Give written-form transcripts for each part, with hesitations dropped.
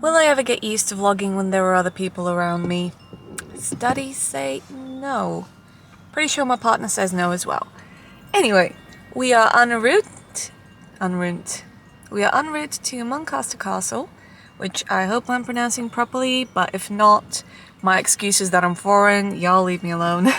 Will I ever get used to vlogging when there are other people around me? Studies say no. Pretty sure my partner says no as well. Anyway, we are en route. We are en route to Muncaster Castle, which I hope I'm pronouncing properly, but if not, my excuse is that I'm foreign, y'all leave me alone.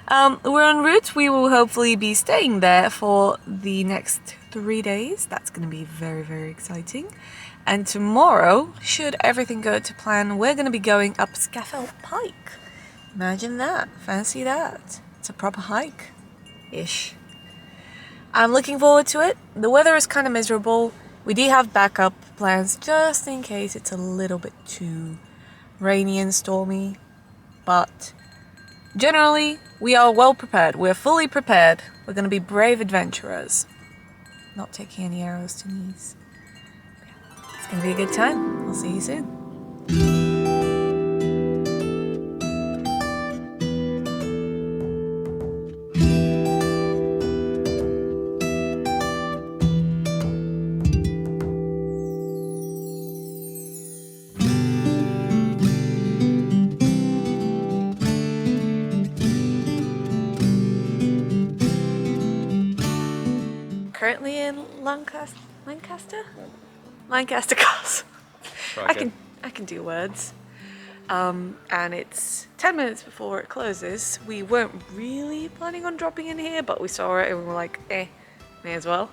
We're en route. We will hopefully be staying there for the next 3 days. That's going to be very, very exciting. And tomorrow, should everything go to plan, we're going to be going up Scaffel Pike. Imagine that. Fancy that. It's a proper hike-ish. I'm looking forward to it. The weather is kind of miserable. We do have backup plans just in case it's a little bit too rainy and stormy. But generally, we are well prepared. We're fully prepared. We're going to be brave adventurers. Not taking any arrows to knees. It's going to be a good time. I'll see you soon. Currently in Lancaster Castle. Okay. I can do words. And it's 10 minutes before it closes. We weren't really planning on dropping in here, but we saw it and we were like, may as well.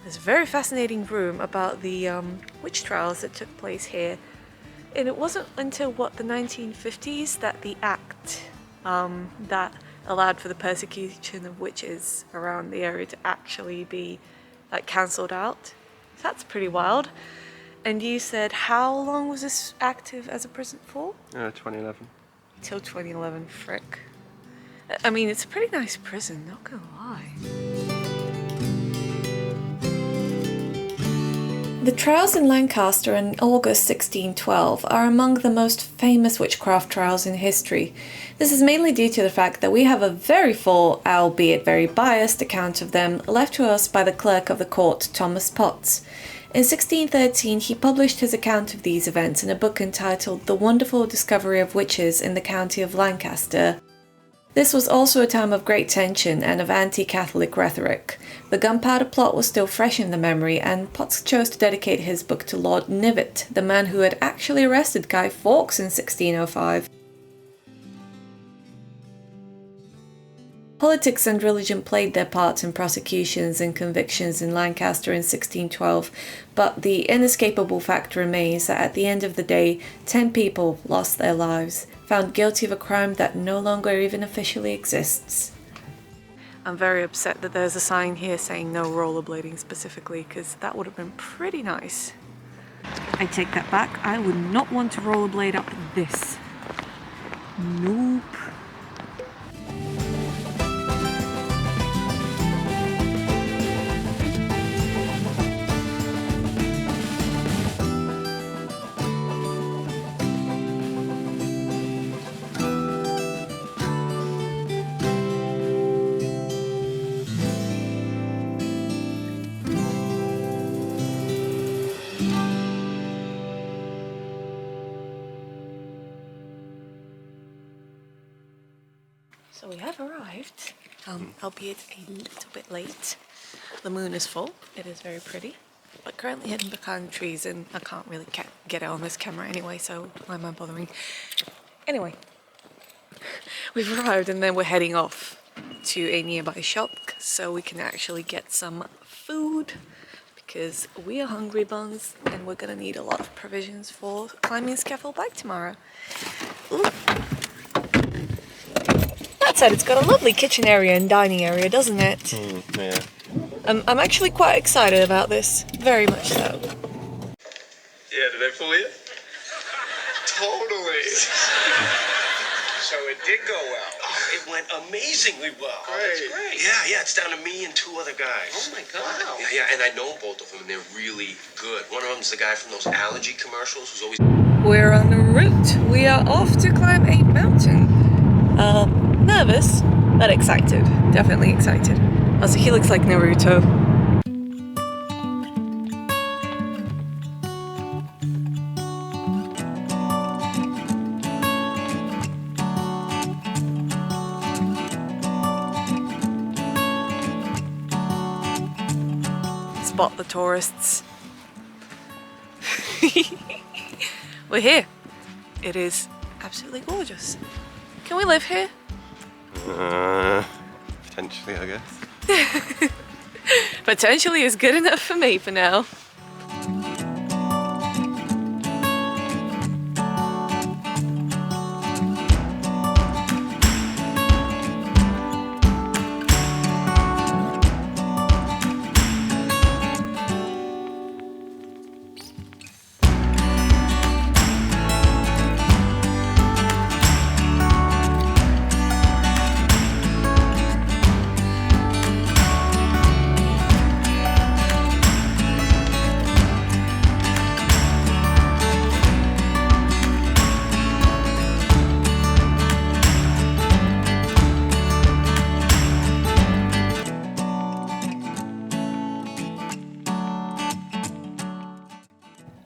There's a very fascinating room about the witch trials that took place here. And it wasn't until, the 1950s that the act that allowed for the persecution of witches around the area to actually be cancelled out. So that's pretty wild. And you said, how long was this active as a prison for? 2011. Till 2011, frick. I mean, it's a pretty nice prison, not gonna lie. The trials in Lancaster in August 1612 are among the most famous witchcraft trials in history. This is mainly due to the fact that we have a very full, albeit very biased, account of them left to us by the clerk of the court, Thomas Potts. In 1613 he published his account of these events in a book entitled The Wonderful Discovery of Witches in the County of Lancaster. This was also a time of great tension and of anti-Catholic rhetoric. The gunpowder plot was still fresh in the memory, and Potts chose to dedicate his book to Lord Knivet, the man who had actually arrested Guy Fawkes in 1605. Politics and religion played their parts in prosecutions and convictions in Lancaster in 1612, but the inescapable fact remains that at the end of the day, 10 people lost their lives, found guilty of a crime that no longer even officially exists. I'm very upset that there's a sign here saying no rollerblading specifically, because that would have been pretty nice. I take that back. I would not want to rollerblade up this. Nope. So we have arrived, albeit a little bit late. The moon is full, it is very pretty, but currently hidden behind trees and I can't really get it on this camera anyway, so why am I bothering? Anyway, we've arrived and then we're heading off to a nearby shop so we can actually get some food because we are hungry buns and we're gonna need a lot of provisions for climbing Scaffel Pike tomorrow. Ooh. That said, it's got a lovely kitchen area and dining area, doesn't it? Yeah. I'm actually quite excited about this, very much so. Yeah, did I fool you? Totally. So it did go well. Oh, it went amazingly well. Great. That's great. Yeah, it's down to me and 2 other guys. Oh my God. Wow. Yeah, and I know both of them, and they're really good. One of them's the guy from those allergy commercials who's always... We're on the route. We are off to climb a mountain. Nervous, but excited. Definitely excited. Also, he looks like Naruto. spot the tourists. We're here. It is absolutely gorgeous. Can we live here? Potentially, I guess. Potentially is good enough for me for now.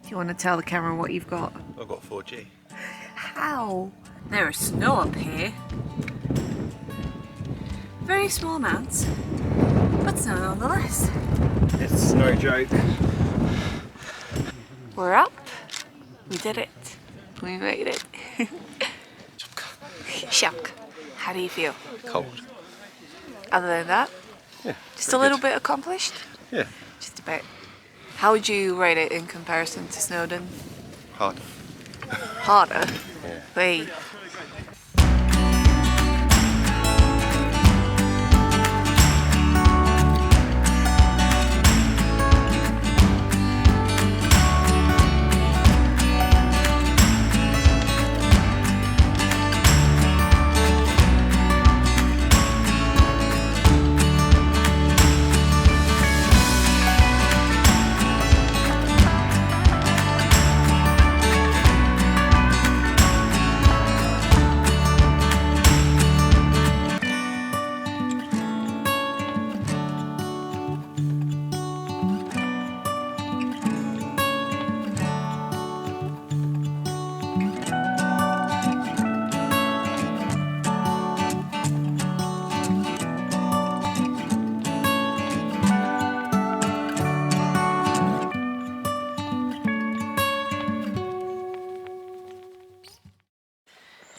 You want to tell the camera what you've got? I've got 4G. How? There is snow up here. Very small amounts, but snow nonetheless. It's no joke. We're up. We did it. We made it. Shock. How do you feel? Cold. Other than that, Yeah. just a little bit accomplished? Yeah. Just a bit. How would you rate it in comparison to Snowdon? Hard. Harder? Yeah. Wait.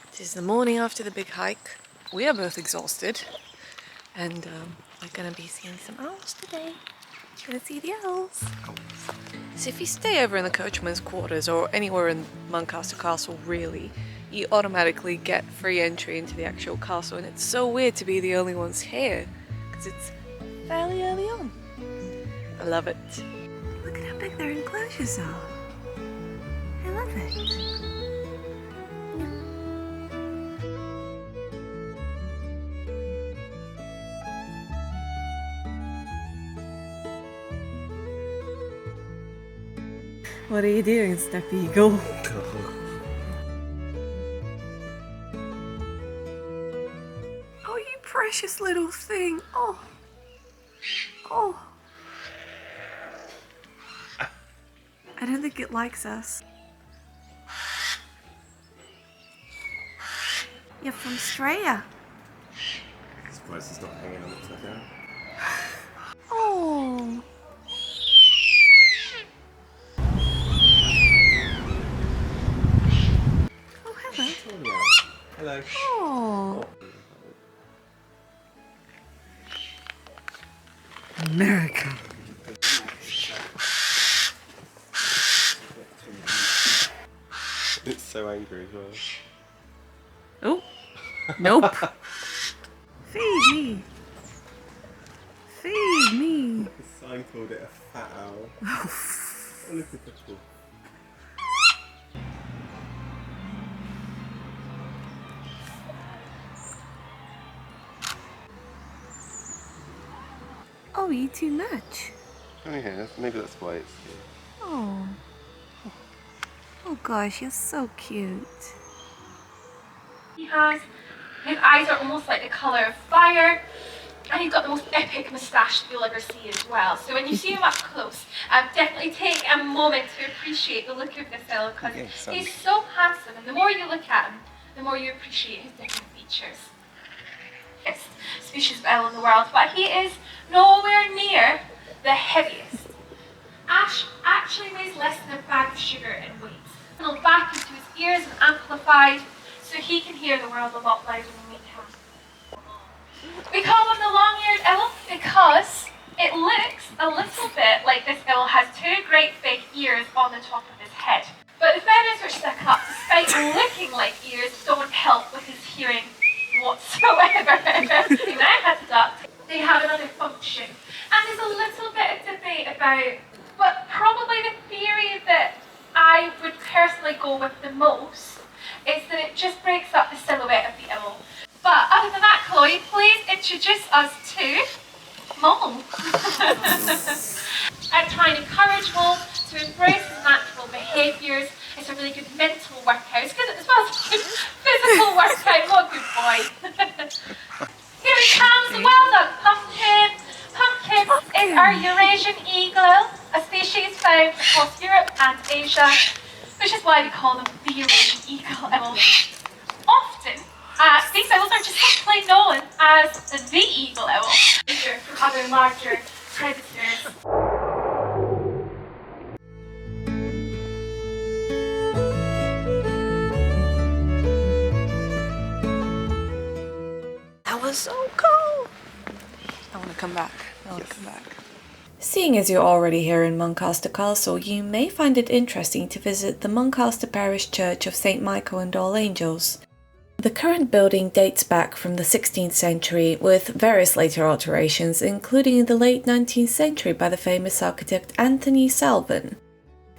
It is the morning after the big hike. We are both exhausted, and we're gonna be seeing some owls today. Gonna see the owls. So if you stay over in the coachman's quarters or anywhere in Muncaster Castle, really, you automatically get free entry into the actual castle, and it's so weird to be the only ones here because it's fairly early on. I love it. Look at how big their enclosures are. I love it. What are you doing, Step Eagle? Oh, you precious little thing. Oh. Oh. I don't think it likes us. You're from Straya. Surprised it's not hanging on upside down. Oh. Oh, hello. Hello. Oh. America. It's so angry as well. Oh. Nope. Feed me. Feed me. The sign called it a fat owl. Oh, look at the pool. Oh, you too much. Oh yeah, maybe that's why it's here. Oh. Oh gosh, you're so cute. He has, his eyes are almost like the colour of fire, and he's got the most epic moustache that you'll ever see as well. So when you see him up close, definitely take a moment to appreciate the look of this fellow, because he's so handsome, and the more you look at him, the more you appreciate his different features. Species of owl in the world, but he is nowhere near the heaviest ash actually weighs less than a bag of sugar in weight. It'll back into his ears and amplified, so he can hear the world a lot louder than we can. We call him the long-eared owl because it looks a little bit like this owl has two great big ears on the top of his head. But the feathers are stuck up, despite looking like ears, don't help with his hearing whatsoever. He now has a duck. They have another function. And there's a little bit of debate about, but probably the theory that I would personally go with the most is that it just breaks up the silhouette of the owl. But other than that, Chloe, please introduce us to Mole. I try and encourage Mole to embrace his natural behaviours. It's a really good mental workout. It's good as well as a good physical workout. What a good boy. Here he comes. Well done, Pumpkin. Pumpkin is our Eurasian eagle, a species found across Europe and Asia, which is why we call them the Eurasian eagle owl. Often, these owls are just simply known as the eagle owl from other larger predators. That was so cool. I want to come back. Seeing as you're already here in Muncaster Castle, you may find it interesting to visit the Muncaster Parish Church of St. Michael and All Angels. The current building dates back from the 16th century, with various later alterations, including in the late 19th century by the famous architect Anthony Salvin.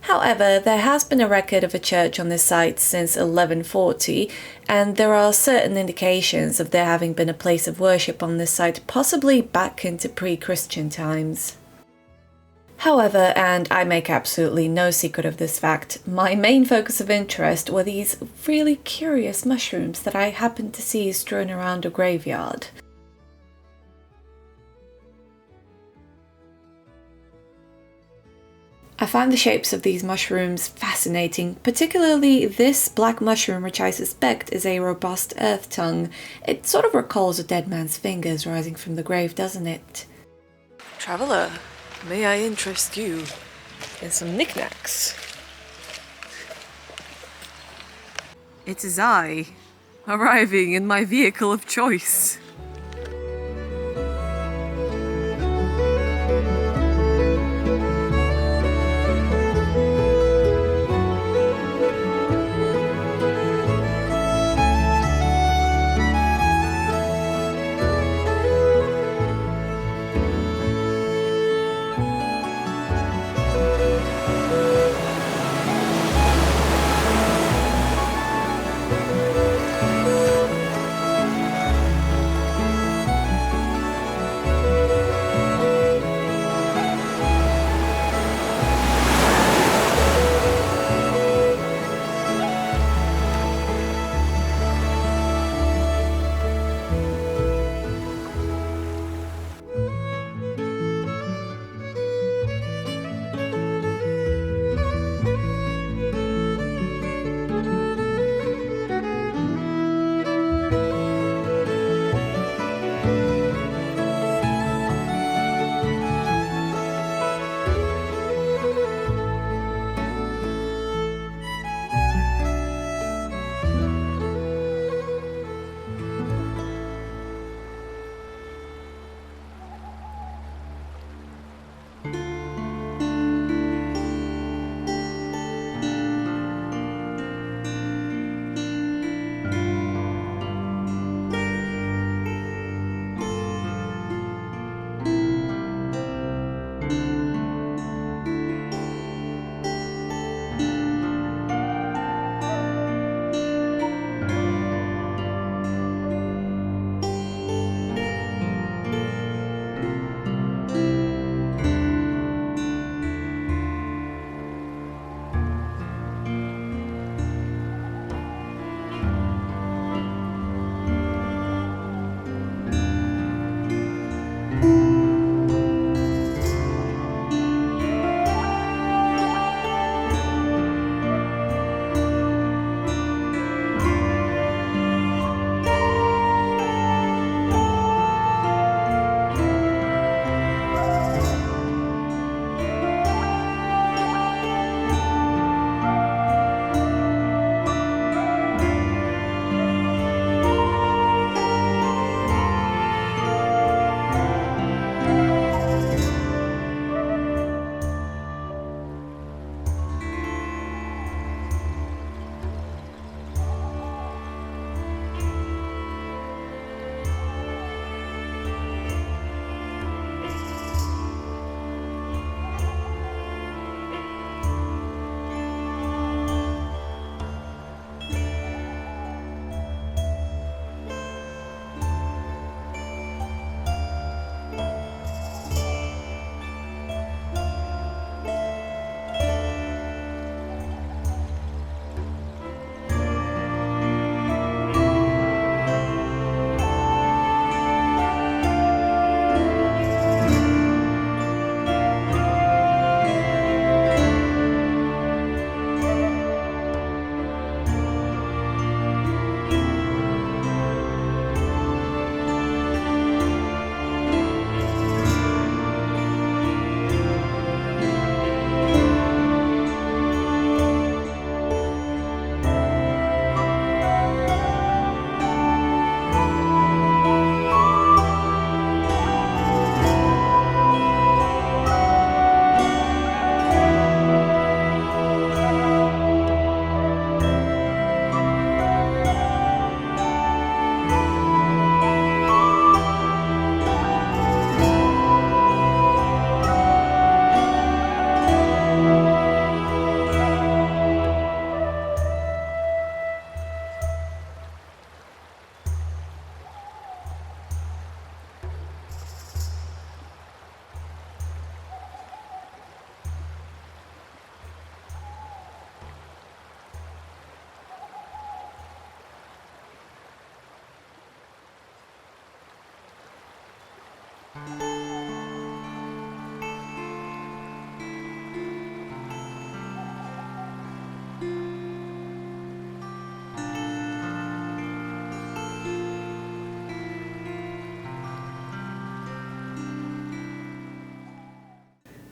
However, there has been a record of a church on this site since 1140, and there are certain indications of there having been a place of worship on this site possibly back into pre-Christian times. However, and I make absolutely no secret of this fact, my main focus of interest were these really curious mushrooms that I happened to see strewn around a graveyard. I find the shapes of these mushrooms fascinating, particularly this black mushroom, which I suspect is a robust earth tongue. It sort of recalls a dead man's fingers rising from the grave, doesn't it? Traveller, may I interest you in some knickknacks? It is I, arriving in my vehicle of choice.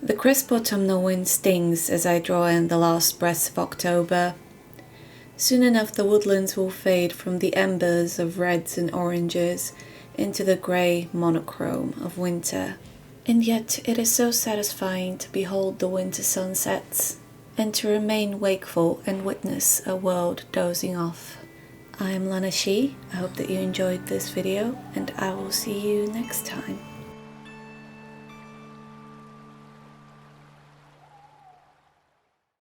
The crisp autumnal wind stings as I draw in the last breaths of October. Soon enough the woodlands will fade from the embers of reds and oranges into the grey monochrome of winter. And yet it is so satisfying to behold the winter sunsets and to remain wakeful and witness a world dozing off. I am Lancaster. I hope that you enjoyed this video and I will see you next time.